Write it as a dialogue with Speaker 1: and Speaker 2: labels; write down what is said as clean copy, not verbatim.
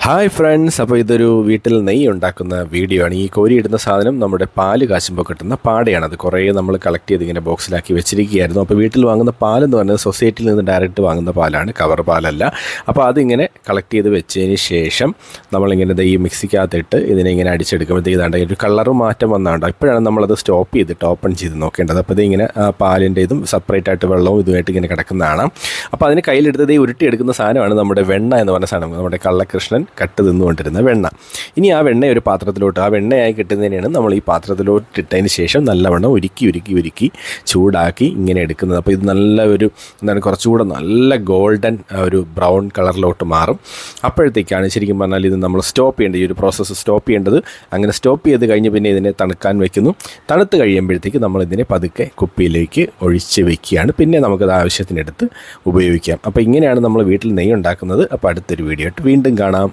Speaker 1: Hi friends, അപ്പോൾ ഇതൊരു വീട്ടിൽ നെയ്യ് ഉണ്ടാക്കുന്ന വീഡിയോ ആണ്. ഈ കോരിയിടുന്ന സാധനം നമ്മുടെ പാല് കാച്ചുമ്പോൾ കിട്ടുന്ന പാടയാണ്. അത് കുറേ നമ്മൾ കളക്ട് ചെയ്ത് ഇങ്ങനെ ബോക്സിലാക്കി വെച്ചിരിക്കുകയായിരുന്നു. അപ്പോൾ വീട്ടിൽ വാങ്ങുന്ന പാലെന്ന് പറഞ്ഞത് സൊസൈറ്റിയിൽ നിന്ന് ഡയറക്റ്റ് വാങ്ങുന്ന പാലാണ്, കവർ പാലല്ല. അപ്പോൾ അതിങ്ങനെ കളക്ട് ചെയ്ത് വെച്ചതിന് ശേഷം നമ്മളിങ്ങനെ ഈ മിക്സിക്കകത്തിട്ട് ഇതിനെ ഇങ്ങനെ അടിച്ചെടുക്കുമ്പോഴത്തേക്ക് ഇതാണ്ട് ഒരു കളറ് മാറ്റം വന്നാണ്ടോ. ഇപ്പോഴാണ് നമ്മളത് സ്റ്റോപ്പ് ചെയ്തിട്ട് ഓപ്പൺ ചെയ്ത് നോക്കേണ്ടത്. അപ്പോൾ ഇതിങ്ങനെ പാലിൻ്റെ ഇതും സെപ്പറേറ്റ് ആയിട്ട് വെള്ളവും ഇതുമായിട്ട് ഇങ്ങനെ കിടക്കുന്നതാണ്. അപ്പോൾ അതിന് കയ്യിലെടുത്തത് ഈ ഉരുട്ടിയെടുക്കുന്ന സാധനമാണ് നമ്മുടെ വെണ്ണ എന്ന് പറഞ്ഞ സാധനം, നമ്മുടെ കള്ളകൃഷ്ണൻ കട്ട് തിന്നുകൊണ്ടിരുന്ന വെണ്ണ. ഇനി ആ വെണ്ണ ഒരു പാത്രത്തിലോട്ട്, ആ വെണ്ണയായി കിട്ടുന്നതിനാണ് നമ്മൾ ഈ പാത്രത്തിലോട്ട് ഇട്ടതിന് ശേഷം നല്ലവണ്ണം ഉരുക്കി ചൂടാക്കി ഇങ്ങനെ എടുക്കുന്നത്. അപ്പോൾ ഇത് നല്ല ഒരു കുറച്ചുകൂടെ നല്ല ഗോൾഡൻ ഒരു ബ്രൗൺ കളറിലോട്ട് മാറും. അപ്പോഴത്തേക്കാണ് ശരിക്കും പറഞ്ഞാൽ ഇത് നമ്മൾ സ്റ്റോപ്പ് ചെയ്യേണ്ടത്, ഈ ഒരു പ്രോസസ്സ് സ്റ്റോപ്പ് ചെയ്യേണ്ടത്. അങ്ങനെ സ്റ്റോപ്പ് ചെയ്ത് കഴിഞ്ഞ് പിന്നെ ഇതിനെ തണുക്കാൻ വെക്കുന്നു. തണുത്ത് കഴിയുമ്പോഴത്തേക്ക് നമ്മളിതിനെ പതുക്കെ കുപ്പിയിലേക്ക് ഒഴിച്ച് വെക്കുകയാണ്. പിന്നെ നമുക്കത് ആവശ്യത്തിനെടുത്ത് ഉപയോഗിക്കാം. അപ്പോൾ ഇങ്ങനെയാണ് നമ്മൾ വീട്ടിൽ നെയ്യ് ഉണ്ടാക്കുന്നത്. അപ്പോൾ അടുത്തൊരു വീഡിയോ ആയിട്ട് വീണ്ടും കാണാം.